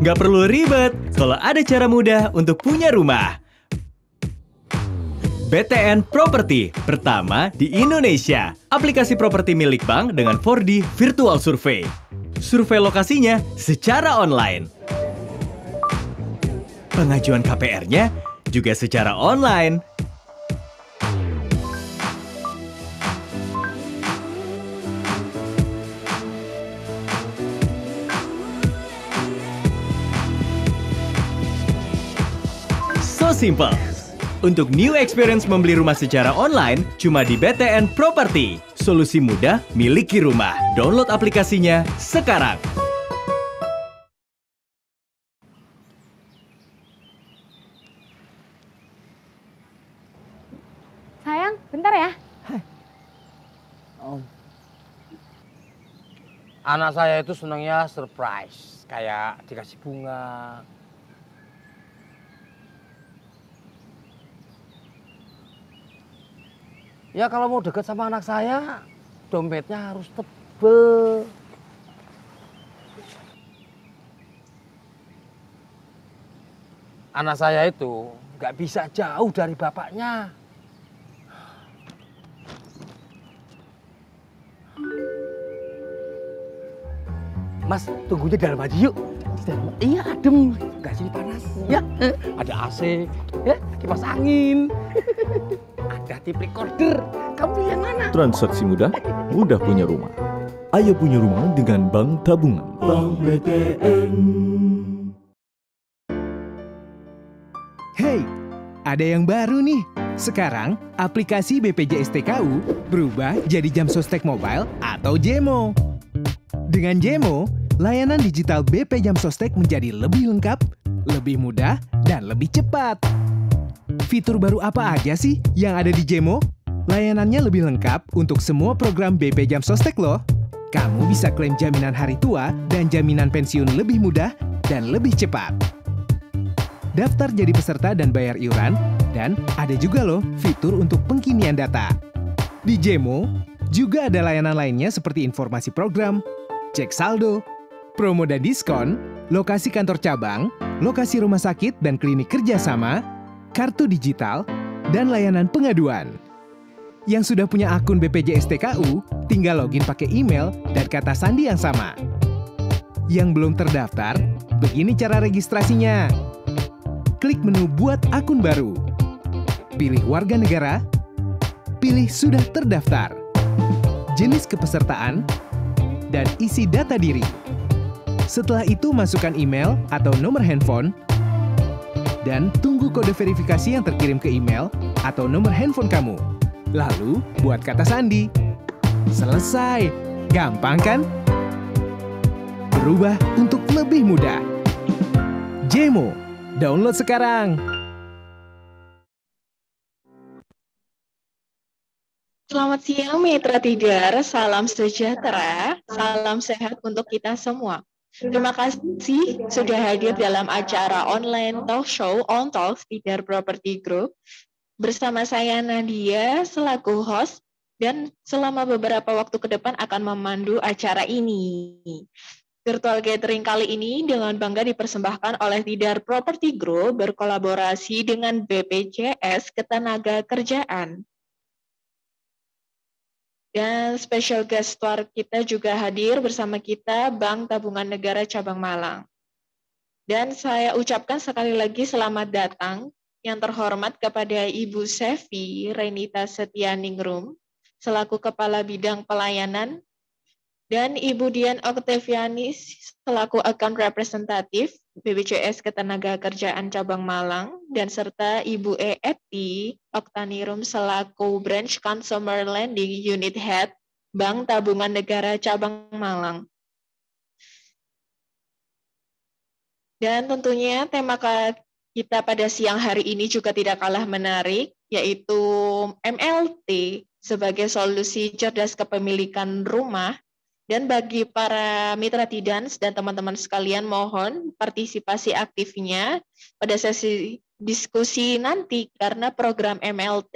Nggak perlu ribet kalau ada cara mudah untuk punya rumah. BTN Property, pertama di Indonesia. Aplikasi properti milik bank dengan 4D Virtual Survey. Survei lokasinya secara online. Pengajuan KPR-nya juga secara online. So simple. Untuk new experience membeli rumah secara online, cuma di BTN Property. Solusi mudah miliki rumah. Download aplikasinya sekarang. Sayang, bentar ya. Anak saya itu senangnya surprise, kayak dikasih bunga. Ya kalau mau deket sama anak saya, dompetnya harus tebel. Anak saya itu nggak bisa jauh dari bapaknya. Mas, tunggunya di dalam aja yuk. Di dalam. Iya, adem. Nggak sini panas. Ya, ada AC, ya, kipas angin. Ada tip recorder. Kamu pilih yang mana? Transaksi mudah, mudah punya rumah. Ayo punya rumah dengan Bank Tabungan. Bank BTN. Hey, ada yang baru nih. Sekarang, aplikasi BPJS TKU berubah jadi Jam Sostek Mobile atau JEMO. Dengan JEMO, layanan digital BP Jam Sostek menjadi lebih lengkap, lebih mudah, dan lebih cepat. Fitur baru apa aja sih yang ada di JEMO? Layanannya lebih lengkap untuk semua program BP Jam Sostek loh. Kamu bisa klaim jaminan hari tua dan jaminan pensiun lebih mudah dan lebih cepat. Daftar jadi peserta dan bayar iuran, dan ada juga loh fitur untuk pengkinian data. Di JEMO, juga ada layanan lainnya seperti informasi program, cek saldo, promo dan diskon, lokasi kantor cabang, lokasi rumah sakit dan klinik kerjasama, kartu digital, dan layanan pengaduan. Yang sudah punya akun BPJS TKU, tinggal login pakai email dan kata sandi yang sama. Yang belum terdaftar, begini cara registrasinya. Klik menu Buat Akun Baru. Pilih warga negara, pilih Sudah Terdaftar, jenis kepesertaan, dan isi data diri. Setelah itu masukkan email atau nomor handphone, dan tunggu kode verifikasi yang terkirim ke email atau nomor handphone kamu. Lalu, buat kata sandi. Selesai. Gampang kan? Berubah untuk lebih mudah. JEMO. Download sekarang. Selamat siang Mitra Tidar, salam sejahtera, salam sehat untuk kita semua. Terima kasih sudah hadir dalam acara online talk show On Talks Tidar Property Group. Bersama saya Nadia selaku host dan selama beberapa waktu ke depan akan memandu acara ini. Virtual gathering kali ini dengan bangga dipersembahkan oleh Tidar Property Group berkolaborasi dengan BPJS Ketenagakerjaan. Dan special guest star kita juga hadir bersama kita Bank Tabungan Negara Cabang Malang. Dan saya ucapkan sekali lagi selamat datang yang terhormat kepada Ibu Sevi Renita Setianingrum selaku Kepala Bidang Pelayanan dan Ibu Dian Octavianis selaku Account Representatif BPJS Ketenagakerjaan Cabang Malang dan serta Ibu Eti Oktanirum selaku Branch Consumer Lending Unit Head Bank Tabungan Negara Cabang Malang. Dan tentunya tema kita pada siang hari ini juga tidak kalah menarik, yaitu MLT sebagai solusi cerdas kepemilikan rumah. Dan bagi para mitra Tidans dan teman-teman sekalian, mohon partisipasi aktifnya pada sesi diskusi nanti, karena program MLT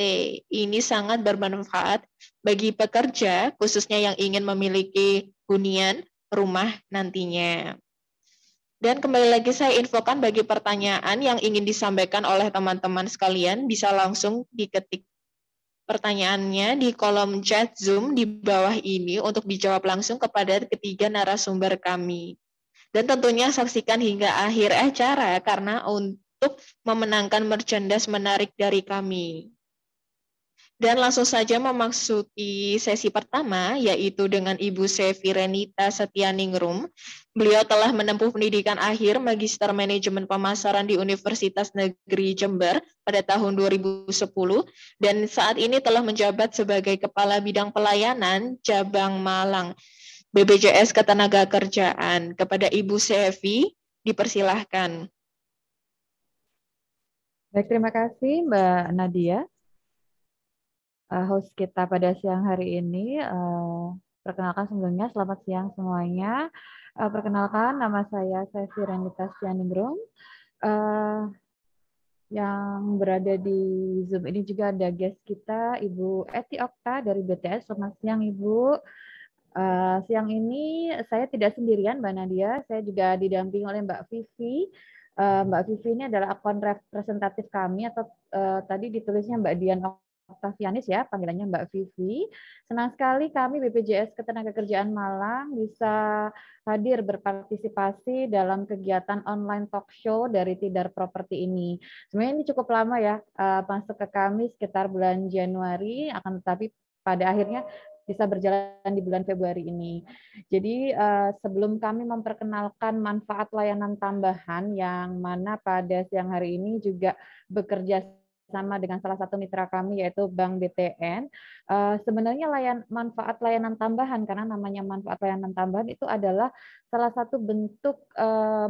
ini sangat bermanfaat bagi pekerja, khususnya yang ingin memiliki hunian rumah nantinya. Dan kembali lagi saya infokan bagi pertanyaan yang ingin disampaikan oleh teman-teman sekalian, bisa langsung diketik pertanyaannya di kolom chat Zoom di bawah ini untuk dijawab langsung kepada ketiga narasumber kami. Dan tentunya saksikan hingga akhir acara karena untuk memenangkan merchandise menarik dari kami. Dan langsung saja memasuki sesi pertama, yaitu dengan Ibu Sevi Renita Setianingrum. Beliau telah menempuh pendidikan akhir Magister Manajemen Pemasaran di Universitas Negeri Jember pada tahun 2010, dan saat ini telah menjabat sebagai Kepala Bidang Pelayanan Cabang Malang, BPJS Ketenagakerjaan. Kepada Ibu Sevi, dipersilahkan. Baik, terima kasih Mbak Nadia. Host kita pada siang hari ini. Perkenalkan sebelumnya, selamat siang semuanya. Perkenalkan, nama saya Sevi Renita Setianingrum. Yang berada di Zoom ini juga ada guest kita, Ibu Eti Okta dari BTS. Selamat siang, Ibu. Siang ini saya tidak sendirian, Mbak Nadia. Saya juga didampingi oleh Mbak Vivi. Mbak Vivi ini adalah akun representatif kami, atau tadi ditulisnya Mbak Dian Oktavianis ya, panggilannya Mbak Vivi. Senang sekali kami BPJS Ketenagakerjaan Malang bisa hadir berpartisipasi dalam kegiatan online talk show dari Tidar Properti ini. Sebenarnya ini cukup lama ya, masuk ke kami sekitar bulan Januari, akan tetapi pada akhirnya bisa berjalan di bulan Februari ini. Jadi sebelum kami memperkenalkan manfaat layanan tambahan yang mana pada siang hari ini juga bekerja sama dengan salah satu mitra kami yaitu Bank BTN. Sebenarnya manfaat layanan tambahan, karena namanya manfaat layanan tambahan itu adalah salah satu bentuk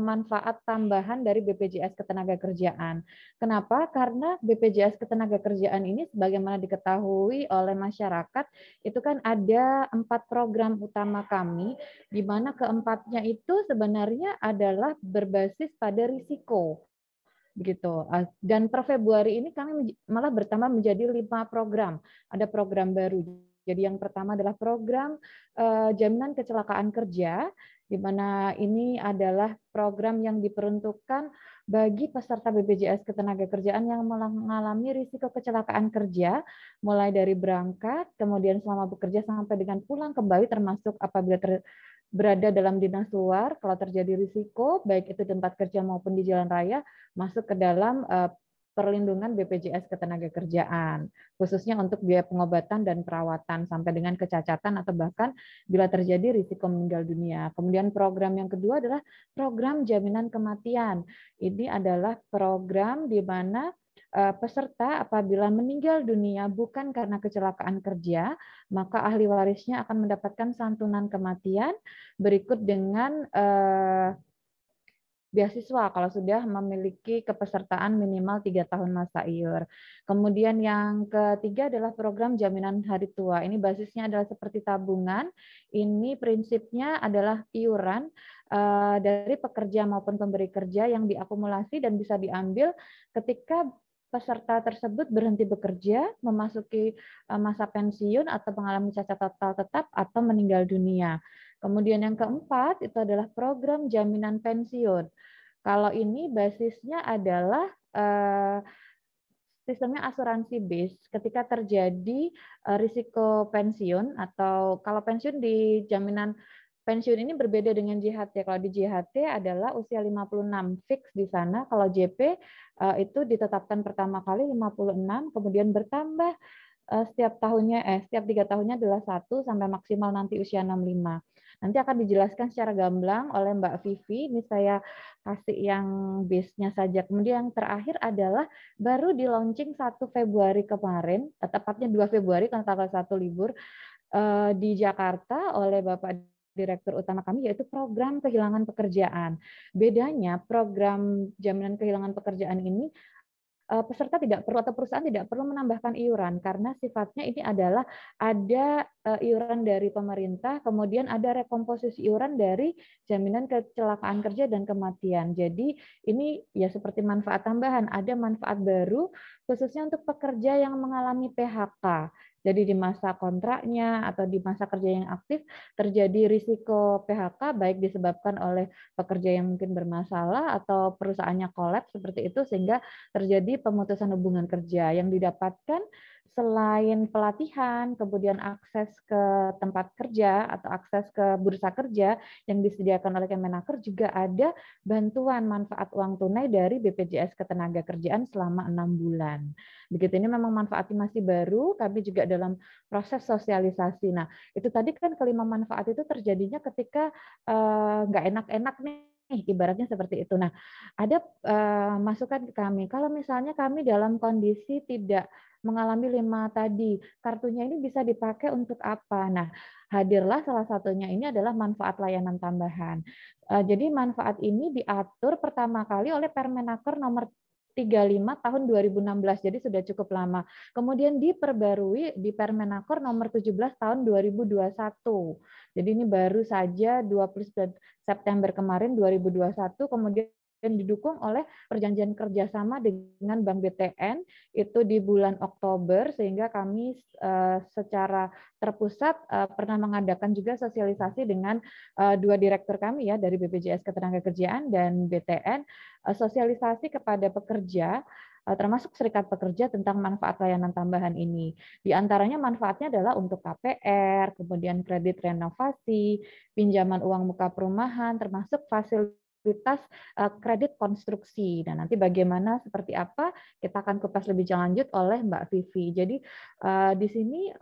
manfaat tambahan dari BPJS Ketenagakerjaan. Kenapa? Karena BPJS Ketenagakerjaan ini sebagaimana diketahui oleh masyarakat, itu kan ada 4 program utama kami, di mana keempatnya itu sebenarnya adalah berbasis pada risiko. Begitu. Dan per Februari ini kami malah bertambah menjadi 5 program. Ada program baru. Jadi yang pertama adalah program jaminan kecelakaan kerja, di mana ini adalah program yang diperuntukkan bagi peserta BPJS Ketenagakerjaan yang mengalami risiko kecelakaan kerja, mulai dari berangkat, kemudian selama bekerja sampai dengan pulang kembali, termasuk apabila berada dalam dinas luar, kalau terjadi risiko, baik itu tempat kerja maupun di jalan raya, masuk ke dalam perlindungan BPJS Ketenagakerjaan, khususnya untuk biaya pengobatan dan perawatan sampai dengan kecacatan atau bahkan bila terjadi risiko meninggal dunia. Kemudian program yang kedua adalah program jaminan kematian. Ini adalah program di mana peserta apabila meninggal dunia bukan karena kecelakaan kerja, maka ahli warisnya akan mendapatkan santunan kematian berikut dengan beasiswa kalau sudah memiliki kepesertaan minimal 3 tahun masa iur. Kemudian yang ketiga adalah program jaminan hari tua. Ini basisnya adalah seperti tabungan. Ini prinsipnya adalah iuran dari pekerja maupun pemberi kerja yang diakumulasi dan bisa diambil ketika peserta tersebut berhenti bekerja, memasuki masa pensiun atau mengalami cacat total tetap atau meninggal dunia. Kemudian yang keempat itu adalah program jaminan pensiun. Kalau ini basisnya adalah sistemnya asuransi base. Ketika terjadi risiko pensiun, atau kalau pensiun di jaminan pensiun ini berbeda dengan JHT. Kalau di JHT adalah usia 56 fix di sana. Kalau JP itu ditetapkan pertama kali 56, kemudian bertambah setiap 3 tahunnya adalah 1 sampai maksimal nanti usia 65. Nanti akan dijelaskan secara gamblang oleh Mbak Vivi. Ini saya kasih yang base-nya saja. Kemudian yang terakhir adalah baru di launching 1 Februari kemarin, tepatnya 2 Februari karena tanggal 1 libur di Jakarta oleh Bapak Direktur Utama kami, yaitu program kehilangan pekerjaan. Bedanya program jaminan kehilangan pekerjaan ini peserta tidak perlu atau perusahaan tidak perlu menambahkan iuran karena sifatnya ini adalah ada iuran dari pemerintah, kemudian ada rekomposisi iuran dari jaminan kecelakaan kerja dan kematian. Jadi ini ya seperti manfaat tambahan, ada manfaat baru khususnya untuk pekerja yang mengalami PHK. Jadi di masa kontraknya atau di masa kerja yang aktif terjadi risiko PHK baik disebabkan oleh pekerja yang mungkin bermasalah atau perusahaannya kolaps seperti itu sehingga terjadi pemutusan hubungan kerja yang didapatkan selain pelatihan, kemudian akses ke tempat kerja atau akses ke bursa kerja yang disediakan oleh Kemenaker juga ada bantuan manfaat uang tunai dari BPJS Ketenagakerjaan selama 6 bulan. Begitu, ini memang manfaatnya masih baru, kami juga dalam proses sosialisasi. Nah, itu tadi kan kelima manfaat itu terjadinya ketika nggak enak-enak nih, ibaratnya seperti itu. Nah, ada masukan ke kami, kalau misalnya kami dalam kondisi tidak mengalami 5 tadi, kartunya ini bisa dipakai untuk apa? Nah, hadirlah salah satunya ini adalah manfaat layanan tambahan. Jadi manfaat ini diatur pertama kali oleh Permenaker nomor 35 tahun 2016, jadi sudah cukup lama. Kemudian diperbarui di Permenaker nomor 17 tahun 2021. Jadi ini baru saja 29 September kemarin 2021, kemudian didukung oleh perjanjian kerjasama dengan Bank BTN itu di bulan Oktober, sehingga kami secara terpusat pernah mengadakan juga sosialisasi dengan dua direktur kami ya dari BPJS Ketenagakerjaan dan BTN, sosialisasi kepada pekerja termasuk serikat pekerja tentang manfaat layanan tambahan ini. Di antaranya manfaatnya adalah untuk KPR, kemudian kredit renovasi, pinjaman uang muka perumahan, termasuk fasilitas kredit konstruksi. Dan nanti bagaimana seperti apa kita akan kupas lebih lanjut oleh Mbak Vivi. Jadi di sini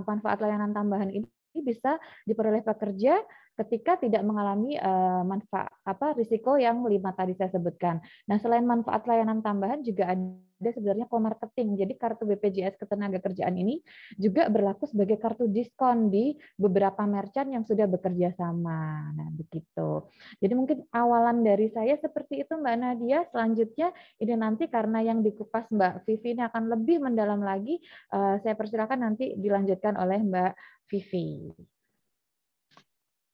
manfaat layanan tambahan ini bisa diperoleh pekerja ketika tidak mengalami manfaat risiko yang 5 tadi saya sebutkan. Nah, selain manfaat layanan tambahan juga ada sebenarnya co-marketing. Jadi kartu BPJS Ketenagakerjaan ini juga berlaku sebagai kartu diskon di beberapa merchant yang sudah bekerja sama. Nah, begitu. Jadi mungkin awalan dari saya seperti itu Mbak Nadia. Selanjutnya ini nanti karena yang dikupas Mbak Vivi ini akan lebih mendalam lagi, saya persilakan nanti dilanjutkan oleh Mbak Vivi.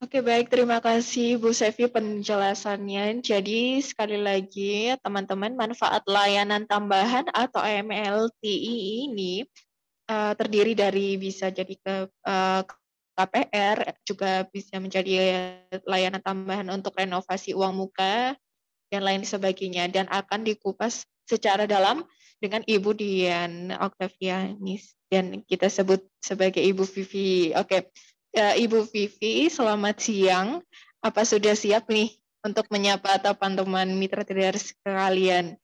Oke, baik. Terima kasih Bu Sevi penjelasannya. Jadi sekali lagi teman-teman, manfaat layanan tambahan atau AMLTI ini terdiri dari bisa jadi KPR, juga bisa menjadi layanan tambahan untuk renovasi uang muka dan lain sebagainya, dan akan dikupas secara dalam dengan Ibu Dian Octavianis dan kita sebut sebagai Ibu Vivi. Oke. Ibu Vivi, selamat siang. Apa sudah siap nih untuk menyapa teman-teman mitra trader sekalian?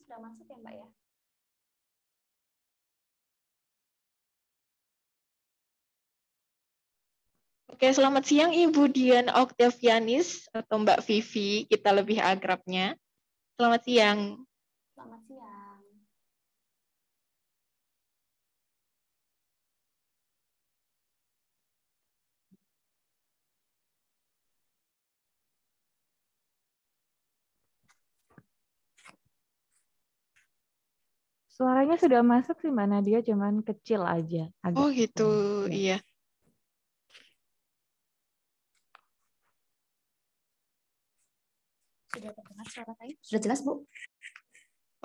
Sudah masuk ya Mbak ya? Oke, selamat siang Ibu Dian Octavianis atau Mbak Vivi, kita lebih akrabnya. Selamat siang. Selamat siang. Suaranya sudah masuk sih Mbak Nadia, cuman kecil aja. Agak Oh gitu, ya. iya. Sudah terdengar suara saya? Sudah jelas, Bu?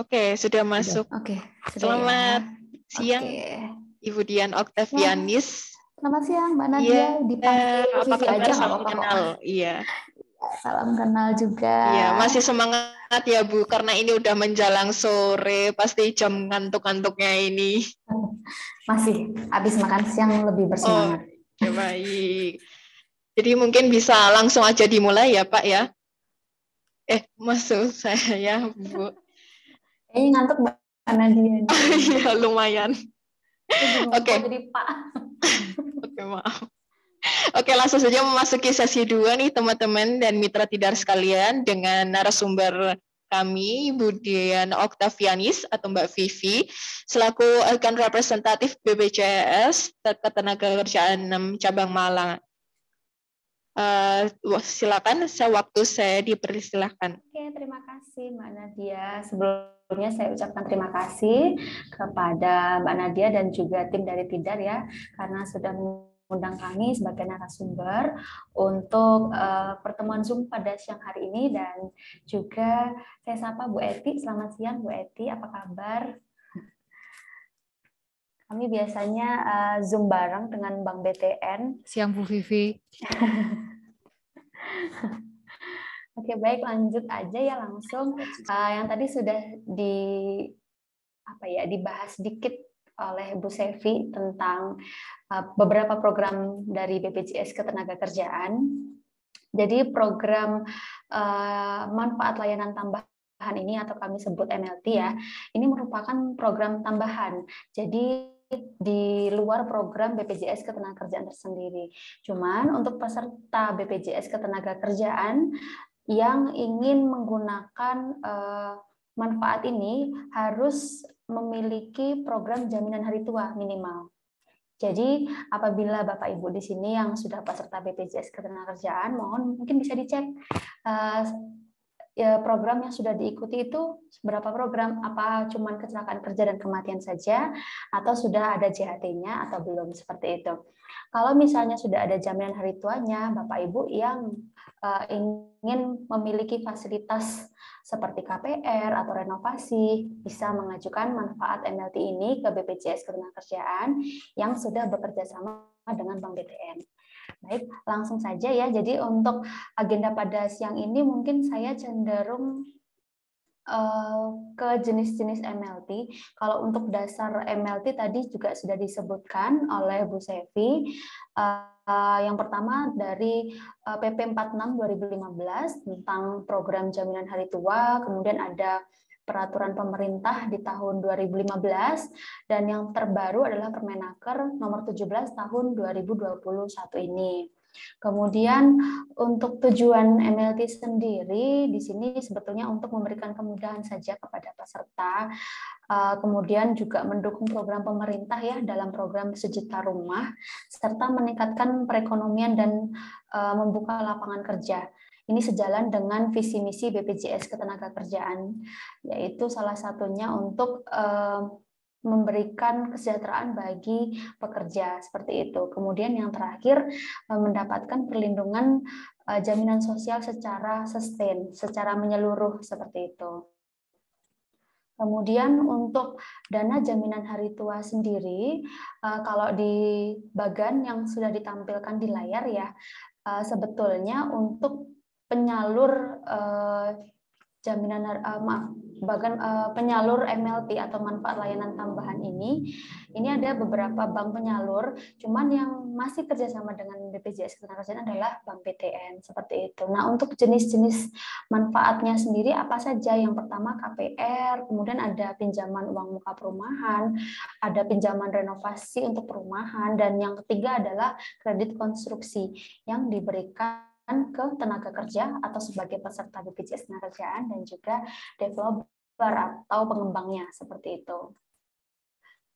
Oke, sudah masuk. Oke, selamat siang, Ibu Dian Octavianis. Selamat siang, Mbak Nadia. Dipanggil Vivi aja nggak apa-apa kok. Iya. Salam kenal juga. Iya, masih semangat ya Bu, karena ini udah menjelang sore, pasti jam ngantuk-ngantuknya ini. Masih, habis makan siang lebih bersemangat. Oh, ya baik. Jadi mungkin bisa langsung aja dimulai ya Pak ya. Maksud saya Bu. Kayaknya ngantuk Mbak Nadia. Iya, lumayan. Oke. Jadi Pak. Oke, maaf. Oke, langsung saja memasuki sesi 2 nih teman-teman dan mitra tidar sekalian dengan narasumber kami, Bu Dian Octavianis atau Mbak Vivi, selaku account representatif BPJS Ketenagakerjaan 6 Cabang Malang. Silakan, saya dipersilahkan. Oke, terima kasih Mbak Nadia. Sebelumnya saya ucapkan terima kasih kepada Mbak Nadia dan juga tim dari Tidar ya, karena sudah mengundang kami sebagai narasumber untuk pertemuan Zoom pada siang hari ini, dan juga saya sapa Bu Eti. Selamat siang Bu Eti, apa kabar? Kami biasanya Zoom bareng dengan Bank BTN. Siang Bu Vivi. Oke, baik, lanjut aja ya langsung. Yang tadi sudah dibahas sedikit oleh Bu Sevi tentang beberapa program dari BPJS Ketenagakerjaan. Jadi program manfaat layanan tambahan ini, atau kami sebut MLT ya, ini merupakan program tambahan. Jadi di luar program BPJS Ketenagakerjaan tersendiri. Cuman untuk peserta BPJS Ketenagakerjaan yang ingin menggunakan manfaat ini harus memiliki program jaminan hari tua minimal. Jadi apabila Bapak Ibu di sini yang sudah peserta BPJS Ketenagakerjaan, mohon mungkin bisa dicek program yang sudah diikuti itu berapa program, apa cuman kecelakaan kerja dan kematian saja, atau sudah ada JHT-nya atau belum, seperti itu. Kalau misalnya sudah ada jaminan hari tuanya, Bapak Ibu yang ingin memiliki fasilitas seperti KPR atau renovasi, bisa mengajukan manfaat MLT ini ke BPJS Ketenagakerjaan yang sudah bekerja sama dengan Bank BTN. Baik, langsung saja ya. Jadi untuk agenda pada siang ini mungkin saya cenderung ke jenis-jenis MLT. Kalau untuk dasar MLT tadi juga sudah disebutkan oleh Bu Sevi. Yang pertama dari PP 46 2015 tentang program jaminan hari tua, kemudian ada peraturan pemerintah di tahun 2015, dan yang terbaru adalah Permenaker nomor 17 tahun 2021 ini. Kemudian untuk tujuan MLT sendiri di sini sebetulnya untuk memberikan kemudahan saja kepada peserta, kemudian juga mendukung program pemerintah ya dalam program Sejuta Rumah, serta meningkatkan perekonomian dan membuka lapangan kerja. Ini sejalan dengan visi misi BPJS Ketenagakerjaan, yaitu salah satunya untuk memberikan kesejahteraan bagi pekerja, seperti itu. Kemudian yang terakhir, mendapatkan perlindungan jaminan sosial secara sustain, secara menyeluruh, seperti itu. Kemudian untuk dana jaminan hari tua sendiri, kalau di bagan yang sudah ditampilkan di layar ya, sebetulnya untuk penyalur jaminan penyalur MLT atau manfaat layanan tambahan ini ada beberapa bank penyalur, cuman yang masih kerjasama dengan BPJS Ketenagakerjaan adalah Bank BTN, seperti itu. Nah, untuk jenis-jenis manfaatnya sendiri apa saja? Yang pertama KPR, kemudian ada pinjaman uang muka perumahan, ada pinjaman renovasi untuk perumahan, dan yang ketiga adalah kredit konstruksi yang diberikan ke tenaga kerja atau sebagai peserta BPJS Ketenagakerjaan dan juga developer atau pengembangnya, seperti itu.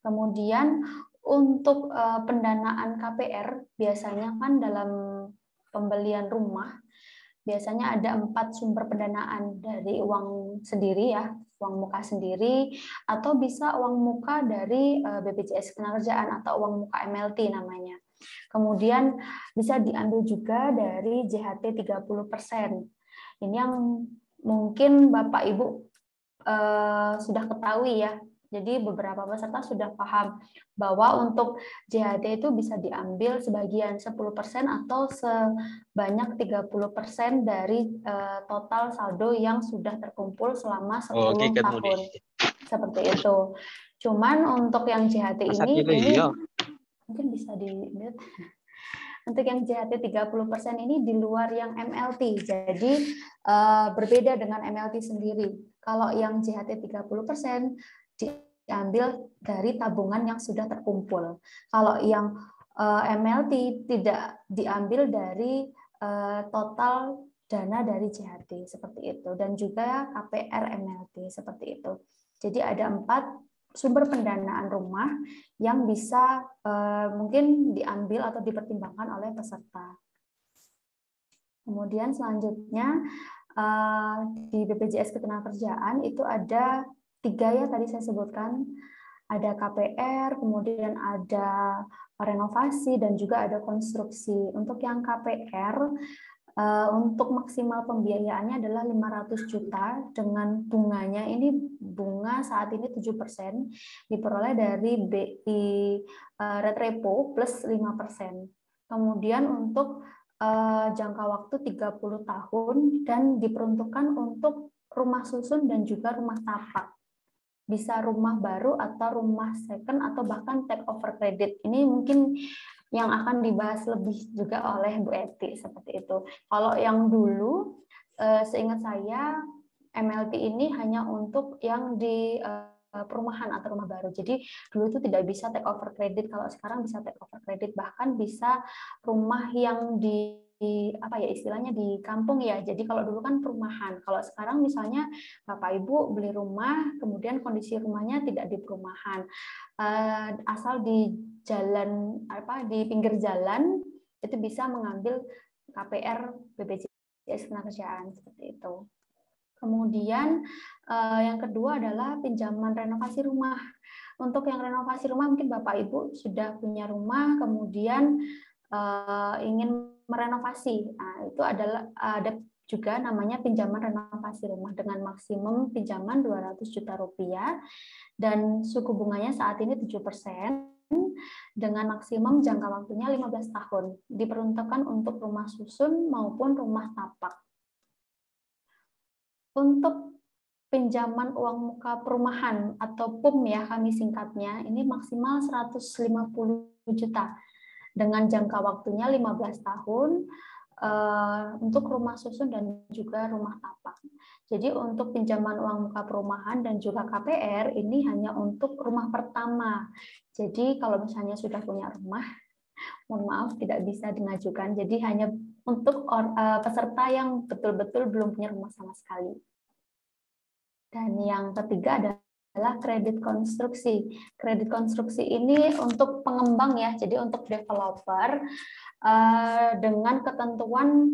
Kemudian untuk pendanaan KPR biasanya kan dalam pembelian rumah biasanya ada 4 sumber pendanaan, dari uang sendiri ya, uang muka sendiri, atau bisa uang muka dari BPJS Ketenagakerjaan atau uang muka MLT namanya. Kemudian bisa diambil juga dari JHT 30%. Ini yang mungkin Bapak Ibu sudah ketahui ya. Jadi beberapa peserta sudah paham bahwa untuk JHT itu bisa diambil sebagian 10% atau sebanyak 30% dari total saldo yang sudah terkumpul selama 10 tahun. Seperti itu. Cuman untuk yang JHT ini mungkin bisa di-mute. Untuk yang JHT 30% ini di luar yang MLT, jadi berbeda dengan MLT sendiri. Kalau yang JHT 30% diambil dari tabungan yang sudah terkumpul. Kalau yang MLT tidak diambil dari total dana dari JHT, seperti itu. Dan juga KPR MLT, seperti itu. Jadi ada 4 sumber pendanaan rumah yang bisa mungkin diambil atau dipertimbangkan oleh peserta. Kemudian selanjutnya di BPJS Ketenagakerjaan itu ada 3 ya tadi saya sebutkan, ada KPR, kemudian ada renovasi, dan juga ada konstruksi. Untuk yang KPR, untuk maksimal pembiayaannya adalah 500 juta dengan bunganya ini bunga saat ini 7%, diperoleh dari BI rate repo plus 5%. Kemudian untuk jangka waktu 30 tahun dan diperuntukkan untuk rumah susun dan juga rumah tapak. Bisa rumah baru atau rumah second atau bahkan take over credit. Ini mungkin yang akan dibahas lebih juga oleh Bu Eti seperti itu. Kalau yang dulu, seingat saya MLT ini hanya untuk yang di perumahan atau rumah baru. Jadi dulu itu tidak bisa take over credit. Kalau sekarang bisa take over credit, bahkan bisa rumah yang di apa ya istilahnya di kampung ya. Jadi kalau dulu kan perumahan. Kalau sekarang misalnya Bapak Ibu beli rumah, kemudian kondisi rumahnya tidak di perumahan, asal di jalan apa di pinggir jalan itu bisa mengambil KPR BPJS Ketenagakerjaan seperti itu. Kemudian yang kedua adalah pinjaman renovasi rumah. Untuk yang renovasi rumah mungkin Bapak Ibu sudah punya rumah, kemudian ingin merenovasi. Nah, itu adalah ada juga namanya pinjaman renovasi rumah dengan maksimum pinjaman 200 juta rupiah dan suku bunganya saat ini 7% dengan maksimum jangka waktunya 15 tahun. Diperuntukkan untuk rumah susun maupun rumah tapak. Untuk pinjaman uang muka perumahan atau PUM ya kami singkatnya, ini maksimal 150 juta dengan jangka waktunya 15 tahun untuk rumah susun dan juga rumah tapak. Jadi untuk pinjaman uang muka perumahan dan juga KPR ini hanya untuk rumah pertama. Jadi kalau misalnya sudah punya rumah, mohon maaf tidak bisa dimajukan. Jadi hanya untuk peserta yang betul-betul belum punya rumah sama sekali. Dan yang ketiga adalah kredit konstruksi. Kredit konstruksi ini untuk pengembang ya, jadi untuk developer dengan ketentuan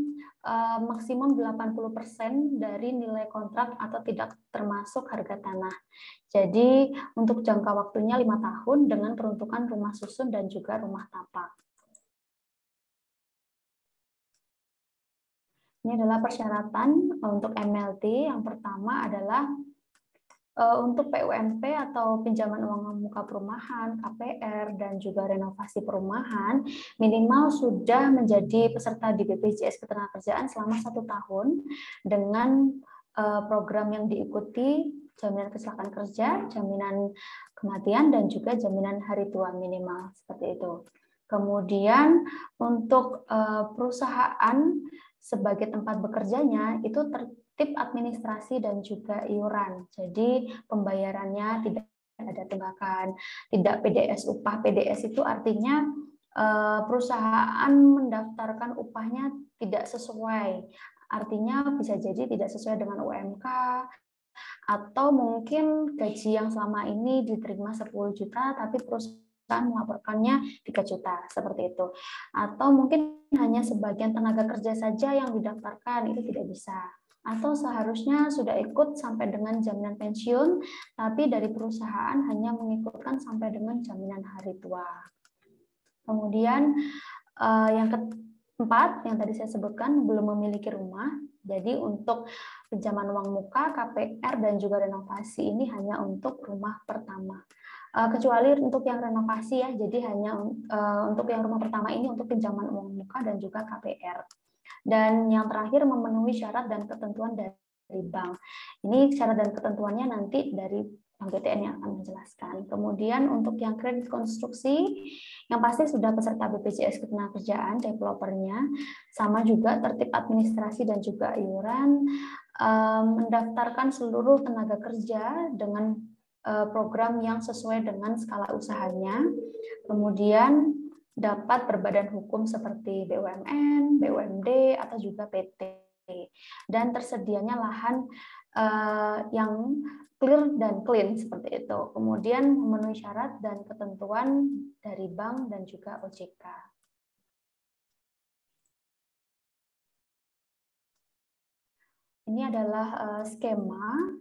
maksimum 80% dari nilai kontrak atau tidak termasuk harga tanah. Jadi untuk jangka waktunya 5 tahun dengan peruntukan rumah susun dan juga rumah tapak. Ini adalah persyaratan untuk MLT. Yang pertama adalah untuk PUMP atau pinjaman uang muka perumahan, KPR, dan juga renovasi perumahan, minimal sudah menjadi peserta di BPJS Ketenagakerjaan selama 1 tahun dengan program yang diikuti jaminan kecelakaan kerja, jaminan kematian, dan juga jaminan hari tua minimal, seperti itu. Kemudian untuk perusahaan sebagai tempat bekerjanya itu tertib administrasi dan juga iuran. Jadi pembayarannya tidak ada tunggakan, tidak PDS upah. PDS itu artinya perusahaan mendaftarkan upahnya tidak sesuai. Artinya bisa jadi tidak sesuai dengan UMK, atau mungkin gaji yang selama ini diterima 10 juta, tapi perusahaan melaporkannya 3 juta, seperti itu. Atau mungkin hanya sebagian tenaga kerja saja yang didaftarkan, itu tidak bisa. Atau seharusnya sudah ikut sampai dengan jaminan pensiun, tapi dari perusahaan hanya mengikutkan sampai dengan jaminan hari tua. Kemudian yang keempat, yang tadi saya sebutkan, belum memiliki rumah. Jadi untuk pinjaman uang muka, KPR, dan juga renovasi ini hanya untuk rumah pertama. Kecuali untuk yang renovasi ya, jadi hanya untuk yang rumah pertama ini untuk pinjaman uang muka dan juga KPR. Dan yang terakhir memenuhi syarat dan ketentuan dari bank. Ini syarat dan ketentuannya nanti dari Bank BTN yang akan menjelaskan. Kemudian untuk yang kredit konstruksi, yang pasti sudah peserta BPJS Ketenagakerjaan, developernya, sama juga tertib administrasi dan juga iuran, mendaftarkan seluruh tenaga kerja dengan program yang sesuai dengan skala usahanya, kemudian dapat berbadan hukum seperti BUMN, BUMD, atau juga PT, dan tersedianya lahan yang clear dan clean seperti itu. Kemudian memenuhi syarat dan ketentuan dari bank dan juga OJK. Ini adalah skema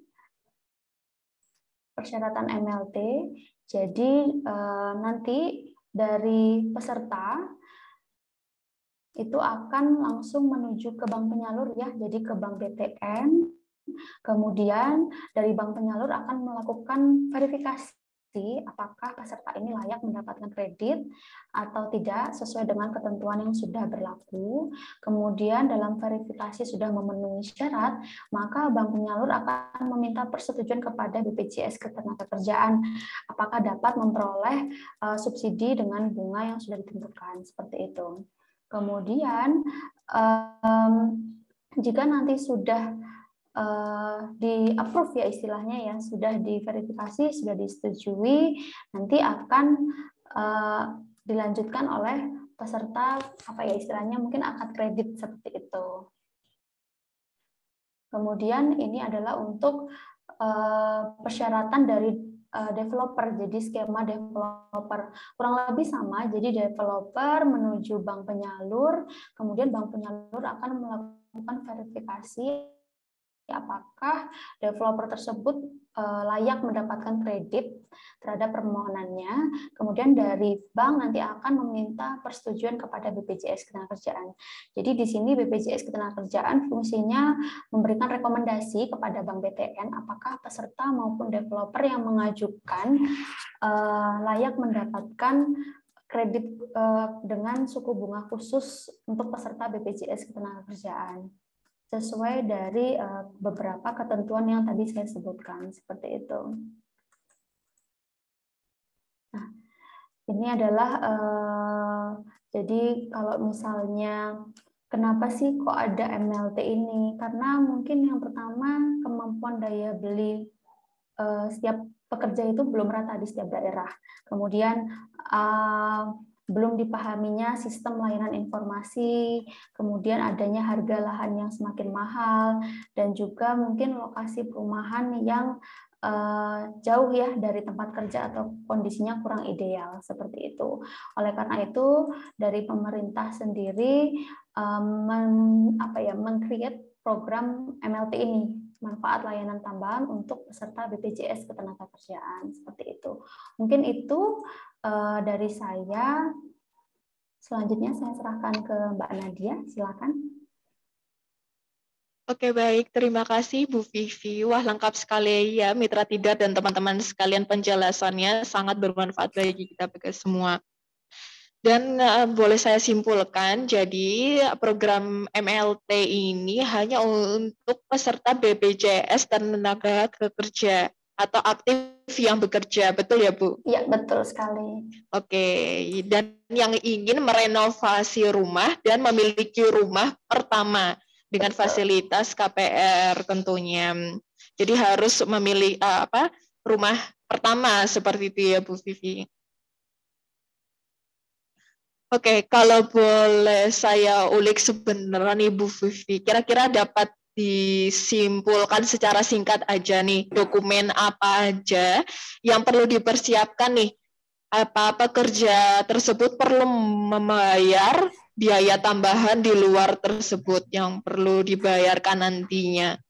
persyaratan MLT. Jadi nanti dari peserta itu akan langsung menuju ke bank penyalur ya, jadi ke bank BTN. Kemudian dari bank penyalur akan melakukan verifikasi apakah peserta ini layak mendapatkan kredit atau tidak sesuai dengan ketentuan yang sudah berlaku. Kemudian dalam verifikasi sudah memenuhi syarat, maka bank penyalur akan meminta persetujuan kepada BPJS Ketenagakerjaan apakah dapat memperoleh subsidi dengan bunga yang sudah ditentukan, seperti itu. Kemudian jika nanti sudah di-approve ya istilahnya ya, sudah diverifikasi, sudah disetujui, nanti akan dilanjutkan oleh peserta apa ya istilahnya mungkin akad kredit seperti itu. Kemudian ini adalah untuk persyaratan dari developer, jadi skema developer kurang lebih sama, jadi developer menuju bank penyalur, kemudian bank penyalur akan melakukan verifikasi apakah developer tersebut layak mendapatkan kredit terhadap permohonannya. Kemudian dari bank nanti akan meminta persetujuan kepada BPJS Ketenagakerjaan. Jadi di sini BPJS Ketenagakerjaan fungsinya memberikan rekomendasi kepada Bank BTN apakah peserta maupun developer yang mengajukan layak mendapatkan kredit dengan suku bunga khusus untuk peserta BPJS Ketenagakerjaan, sesuai dari beberapa ketentuan yang tadi saya sebutkan, seperti itu. Nah, ini adalah, jadi kalau misalnya, kenapa sih kok ada MLT ini? Karena mungkin yang pertama, kemampuan daya beli setiap pekerja itu belum rata di setiap daerah. Kemudian, belum dipahaminya sistem layanan informasi, kemudian adanya harga lahan yang semakin mahal, dan juga mungkin lokasi perumahan yang jauh ya dari tempat kerja atau kondisinya kurang ideal, seperti itu. Oleh karena itu, dari pemerintah sendiri men-create program MLT ini, manfaat layanan tambahan untuk peserta BPJS Ketenagakerjaan, seperti itu. Mungkin itu dari saya. Selanjutnya saya serahkan ke Mbak Nadia, silakan. Oke, baik. Terima kasih Bu Vivi. Wah, lengkap sekali ya Mitra Tidar dan teman-teman sekalian, penjelasannya sangat bermanfaat bagi kita semua. Dan boleh saya simpulkan, jadi program MLT ini hanya untuk peserta BPJS dan tenaga kerja atau aktif yang bekerja, betul ya Bu? Iya, betul sekali. Oke, dan yang ingin merenovasi rumah dan memiliki rumah pertama dengan fasilitas KPR tentunya. Jadi harus memilih rumah pertama seperti itu ya Bu Vivi. Oke, kalau boleh saya ulik sebenarnya nih Bu Vivi, kira-kira dapat disimpulkan secara singkat aja nih, dokumen apa aja yang perlu dipersiapkan nih? Apa pekerja tersebut perlu membayar biaya tambahan di luar tersebut yang perlu dibayarkan nantinya?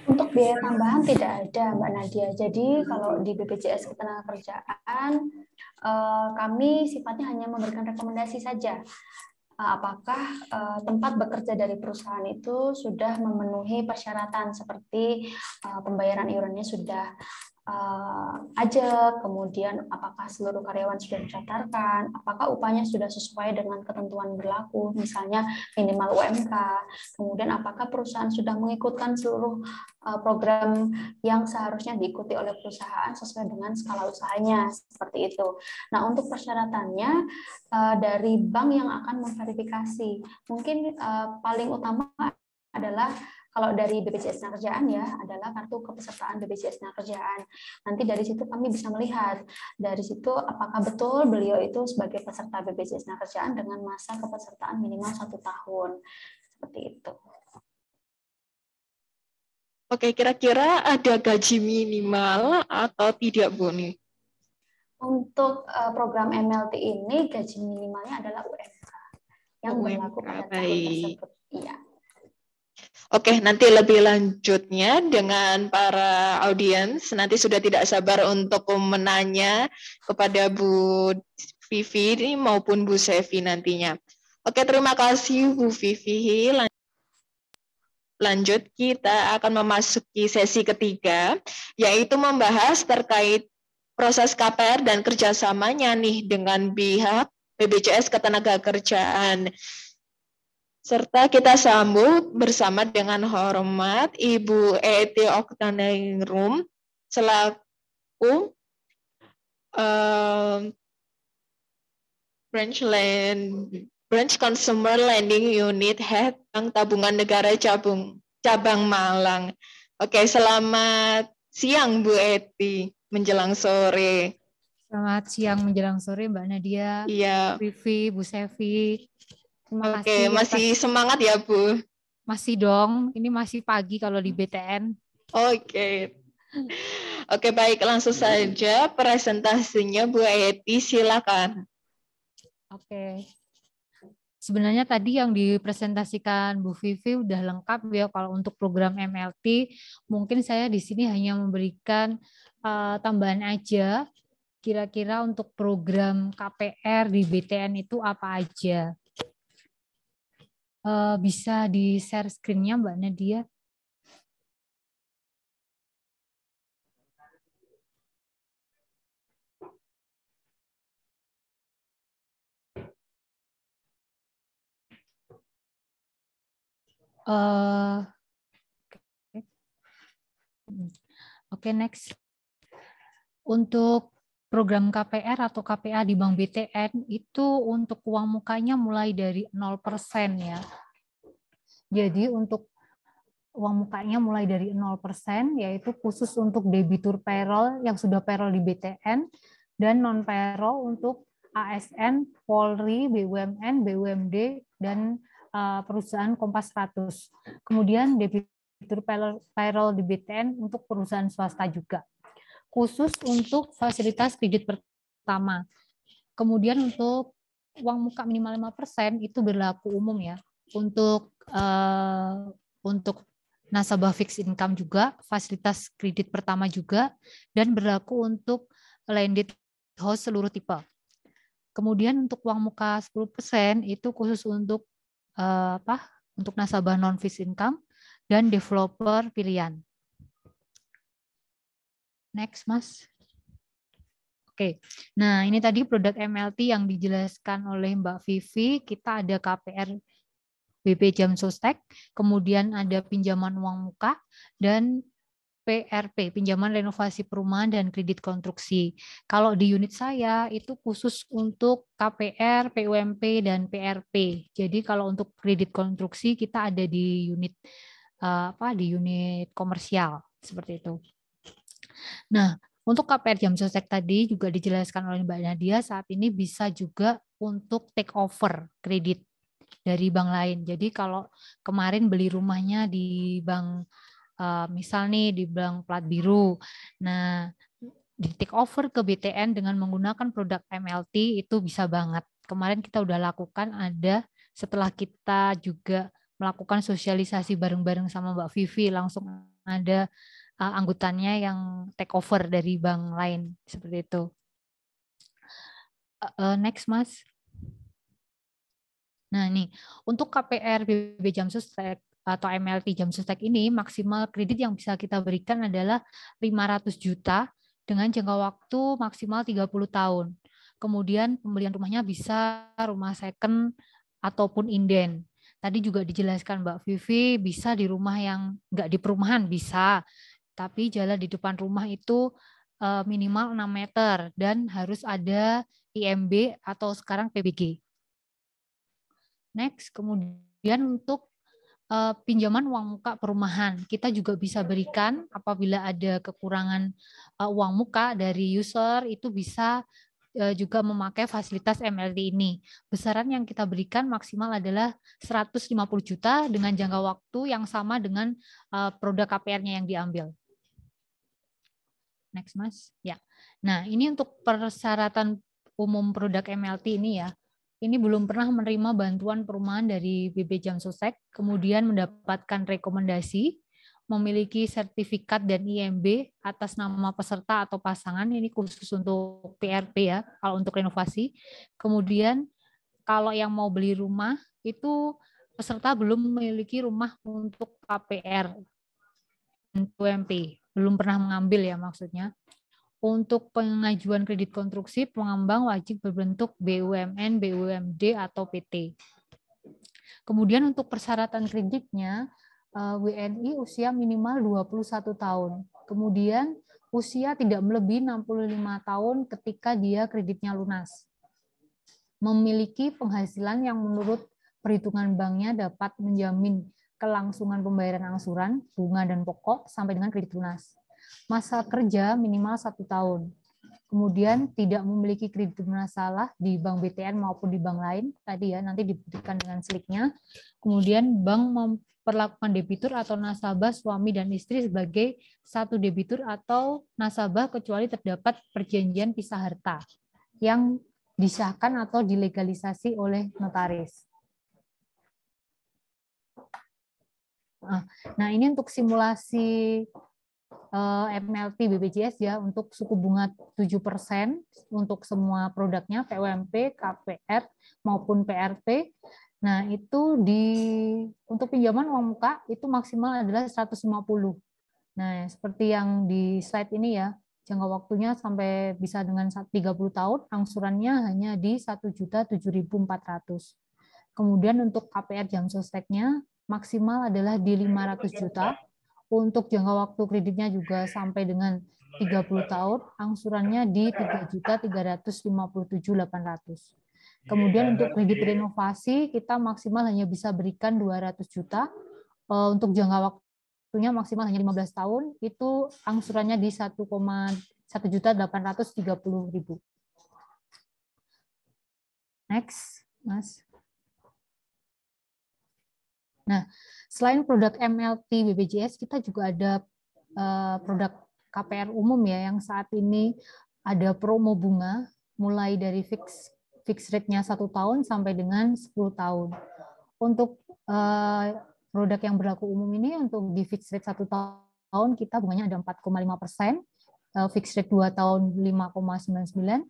Untuk biaya tambahan tidak ada, Mbak Nadia. Jadi kalau di BPJS Ketenagakerjaan, kami sifatnya hanya memberikan rekomendasi saja. Apakah tempat bekerja dari perusahaan itu sudah memenuhi persyaratan seperti pembayaran iurannya sudah ajak, kemudian apakah seluruh karyawan sudah dicatatkan, apakah upahnya sudah sesuai dengan ketentuan berlaku, misalnya minimal UMK, kemudian apakah perusahaan sudah mengikutkan seluruh program yang seharusnya diikuti oleh perusahaan sesuai dengan skala usahanya, seperti itu. Nah, untuk persyaratannya dari bank yang akan memverifikasi, mungkin paling utama adalah kalau dari BPJS Ketenagakerjaan ya adalah kartu kepesertaan BPJS Ketenagakerjaan. Nanti dari situ kami bisa melihat dari situ apakah betul beliau itu sebagai peserta BPJS Ketenagakerjaan dengan masa kepesertaan minimal 1 tahun. Seperti itu. Oke, kira-kira ada gaji minimal atau tidak Bu nih? Untuk program MLT ini gaji minimalnya adalah UMK yang berlaku pada tahun tersebut. Iya. Oke, nanti lebih lanjutnya dengan para audiens, nanti sudah tidak sabar untuk menanya kepada Bu Vivi ini maupun Bu Sevi nantinya. Oke, terima kasih Bu Vivi. Lanjut, kita akan memasuki sesi ketiga, yaitu membahas terkait proses KPR dan kerjasamanya nih dengan pihak BPJS Ketenagakerjaan. Serta kita sambut bersama dengan hormat Ibu Eti Oktaningrum selaku Branch Consumer Lending Unit Head Bank Tabungan Negara Cabang Malang. Oke, selamat siang Bu Eti, menjelang sore. Selamat siang menjelang sore Mbak Nadia, Iya. Vivi, Bu Sevi. Terima Oke, kasih masih semangat ya Bu? Masih dong, ini masih pagi kalau di BTN. Oke. Oke, baik, langsung saja presentasinya Bu Eti, silakan. Oke. Sebenarnya tadi yang dipresentasikan Bu Vivi udah lengkap ya kalau untuk program MLT. Mungkin saya di sini hanya memberikan tambahan aja. Kira-kira untuk program KPR di BTN itu apa aja? Bisa di-share screen-nya Mbak Nadia? Oke, next. Untuk program KPR atau KPA di Bank BTN itu untuk uang mukanya mulai dari 0% ya. Jadi untuk uang mukanya mulai dari 0%, yaitu khusus untuk debitur payroll yang sudah payroll di BTN dan non payroll untuk ASN, Polri, BUMN, BUMD dan perusahaan Kompas 100. Kemudian debitur payroll di BTN untuk perusahaan swasta juga. Khusus untuk fasilitas kredit pertama. Kemudian untuk uang muka minimal 5% itu berlaku umum ya. Untuk nasabah fixed income juga, fasilitas kredit pertama juga, dan berlaku untuk landed house seluruh tipe. Kemudian untuk uang muka 10% itu khusus untuk untuk nasabah non fixed income dan developer pilihan. Next, Mas. Oke, nah ini tadi produk MLT yang dijelaskan oleh Mbak Vivi. Kita ada KPR BP Jam Sostek, kemudian ada pinjaman uang muka, dan PRP, pinjaman renovasi perumahan dan kredit konstruksi. Kalau di unit saya itu khusus untuk KPR, PUMP, dan PRP. Jadi kalau untuk kredit konstruksi kita ada di unit di unit komersial seperti itu. Nah, untuk KPR Jam Sostek tadi juga dijelaskan oleh Mbak Nadia, saat ini bisa juga untuk take over kredit dari bank lain. Jadi kalau kemarin beli rumahnya di bank, misal nih di bank plat biru, nah di take over ke BTN dengan menggunakan produk MLT itu bisa banget. Kemarin kita udah lakukan, ada setelah kita juga melakukan sosialisasi bareng-bareng sama Mbak Vivi, langsung ada anggotannya yang take over dari bank lain seperti itu. Next, Mas. Nah, nih untuk KPR BB Jam Sostek atau MLT Jam Sostek ini maksimal kredit yang bisa kita berikan adalah 500 juta dengan jangka waktu maksimal 30 tahun. Kemudian pembelian rumahnya bisa rumah second ataupun inden. Tadi juga dijelaskan Mbak Vivi, bisa di rumah yang nggak di perumahan bisa, tapi jalan di depan rumah itu minimal 6 meter dan harus ada IMB atau sekarang PBG. Next, kemudian untuk pinjaman uang muka perumahan, kita juga bisa berikan apabila ada kekurangan uang muka dari user, itu bisa juga memakai fasilitas MLT ini. Besaran yang kita berikan maksimal adalah 150 juta dengan jangka waktu yang sama dengan produk KPR-nya yang diambil. Next, Mas. Ya. Nah, ini untuk persyaratan umum produk MLT ini ya. ini belum pernah menerima bantuan perumahan dari BP Jamsostek, kemudian mendapatkan rekomendasi, memiliki sertifikat dan IMB atas nama peserta atau pasangan, ini khusus untuk PRP ya, kalau untuk renovasi. Kemudian kalau yang mau beli rumah, itu peserta belum memiliki rumah untuk KPR, UMP, belum pernah mengambil ya maksudnya. Untuk pengajuan kredit konstruksi, pengembang wajib berbentuk BUMN, BUMD, atau PT. Kemudian untuk persyaratan kreditnya, WNI usia minimal 21 tahun. Kemudian usia tidak melebihi 65 tahun ketika dia kreditnya lunas. Memiliki penghasilan yang menurut perhitungan banknya dapat menjamin kelangsungan pembayaran angsuran, bunga, dan pokok sampai dengan kredit lunas. Masa kerja minimal 1 tahun. Kemudian tidak memiliki kredit bermasalah di bank BTN maupun di bank lain. Tadi ya, nanti dibuktikan dengan sliknya. Kemudian bank memperlakukan debitur atau nasabah suami dan istri sebagai satu debitur atau nasabah kecuali terdapat perjanjian pisah harta yang disahkan atau dilegalisasi oleh notaris. Nah, ini untuk simulasi MLT BPJS ya, untuk suku bunga 7% untuk semua produknya, PUMP, KPR maupun PRP. Nah, itu untuk pinjaman uang muka itu maksimal adalah 150. Nah, seperti yang di slide ini ya, jangka waktunya sampai bisa dengan 30 tahun, angsurannya hanya di 1.007.400. Kemudian untuk KPR Jamsosteknya maksimal adalah di 500 juta. Untuk jangka waktu kreditnya juga sampai dengan 30 tahun, angsurannya di 3.357.800. Kemudian untuk kredit renovasi, kita maksimal hanya bisa berikan 200 juta. Untuk jangka waktunya maksimal hanya 15 tahun, itu angsurannya di 1.830.000. Next, Mas. Nah, selain produk MLT BPJS, kita juga ada produk KPR umum ya, yang saat ini ada promo bunga mulai dari fix rate-nya 1 tahun sampai dengan 10 tahun. Untuk produk yang berlaku umum ini, untuk di fix rate 1 tahun kita bunganya ada 4,5%, fix rate 2 tahun 5,99%,